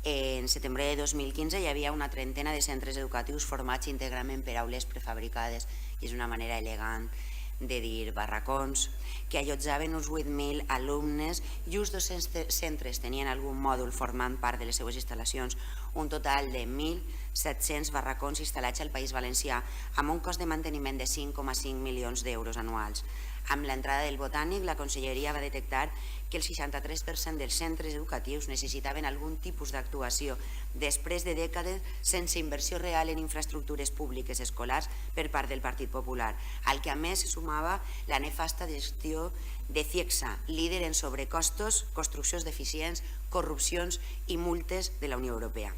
En setembre de 2015 hi havia una trentena de centres educatius formats íntegrament per aules prefabricades, i és una manera elegant de dir barracons, que allotjaven uns 8.000 alumnes i uns 200 centres tenien algun mòdul formant part de les seues instal·lacions, un total de 1.700 barracons instal·lats al País Valencià amb un cost de manteniment de 5,5 milions d'euros anuals. Amb l'entrada del Botànic, la Conselleria va detectar que el 63% dels centres educatius necessitaven algun tipus d'actuació després de dècades sense inversió real en infraestructures públiques escolars per part del Partit Popular, al que a més se sumava la nefasta gestió de Ciegsa, líder en sobrecostos, construccions deficients, corrupcions i multes de la Unió Europea.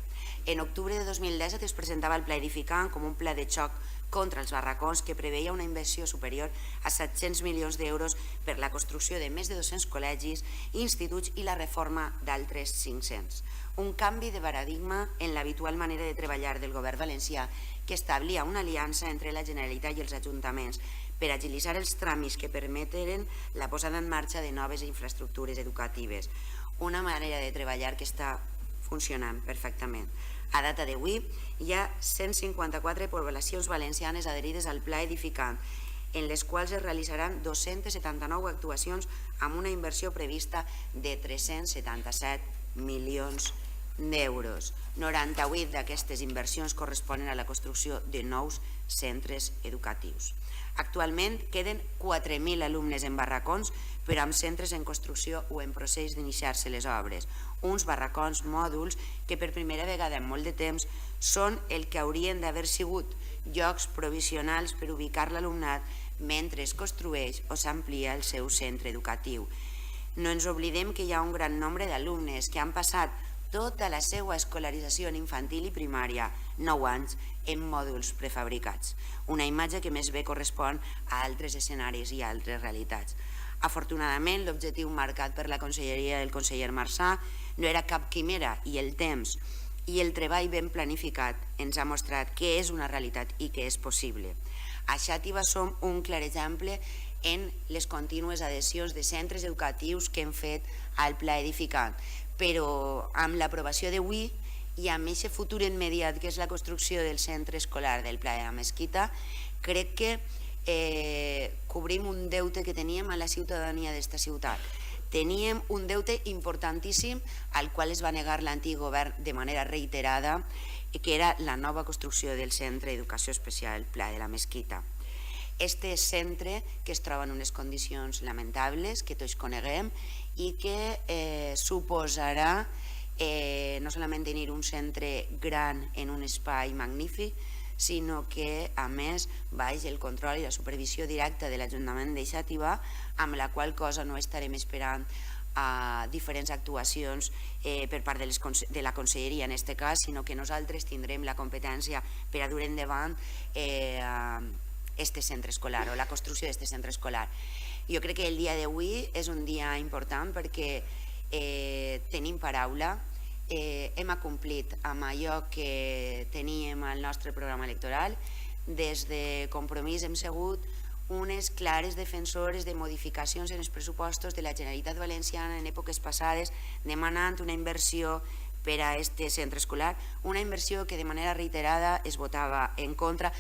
En octubre de 2017 es presentava el Pla Edificant com un pla de xoc contra els barracons que preveia una inversió superior a 700 milions d'euros per la construcció de més de 200 col·legis, instituts i la reforma d'altres 500. Un canvi de paradigma en l'habitual manera de treballar del govern valencià que establia una aliança entre la Generalitat i els ajuntaments per agilitzar els tràmits que permeteren la posada en marxa de noves infraestructures educatives. Una manera de treballar que està funcionant perfectament. A data d'avui hi ha 154 poblacions valencianes adherides al Pla Edificant, en les quals es realitzaran 279 actuacions amb una inversió prevista de 377 milions d'euros. 98 d'aquestes inversions corresponen a la construcció de nous centres educatius. Actualment queden 4.000 alumnes en barracons, però amb centres en construcció o en procés d'iniciar-se les obres. Uns barracons mòduls que per primera vegada en molt de temps són el que haurien d'haver sigut llocs provisionals per ubicar l'alumnat mentre es construeix o s'amplia el seu centre educatiu. No ens oblidem que hi ha un gran nombre d'alumnes que han passat tota la seva escolarització en infantil i primària, 9 anys, en mòduls prefabricats. Una imatge que més bé correspon a altres escenaris i a altres realitats. Afortunadament, l'objectiu marcat per la Conselleria del conseller Marsà no era cap quimera i el temps i el treball ben planificat ens ha mostrat que és una realitat i que és possible. A Xàtiva som un clar exemple en les contínues adhesions de centres educatius que hem fet al Pla Edificant, però amb l'aprovació d'avui i amb aquest futur immediat que és la construcció del centre escolar del Pla de la Mesquita, crec que cobrim un deute que teníem a la ciutadania d'esta ciutat. Teníem un deute importantíssim al qual es va negar l'antic govern de manera reiterada, que era la nova construcció del centre d'educació especial Pla de la Mesquita. Este centre que es troba en unes condicions lamentables que tots coneguem i que suposarà no solament tenir un centre gran en un espai magnífic, sinó que a més baix el control i la supervisió directa de l'Ajuntament de Xàtiva, amb la qual cosa no estarem esperant a diferents actuacions per part de la Conselleria en aquest cas, sinó que nosaltres tindrem la competència per a dur endavant este centre escolar o la construcció d'aquest centre escolar. Jo crec que el dia d'avui és un dia important perquè tenim paraula, hem acomplit amb allò que teníem al nostre programa electoral. Des de Compromís hem sigut unes clares defensores de modificacions en els pressupostos de la Generalitat Valenciana en èpoques passades, demanant una inversió per a aquest centre escolar, una inversió que de manera reiterada es votava en contra.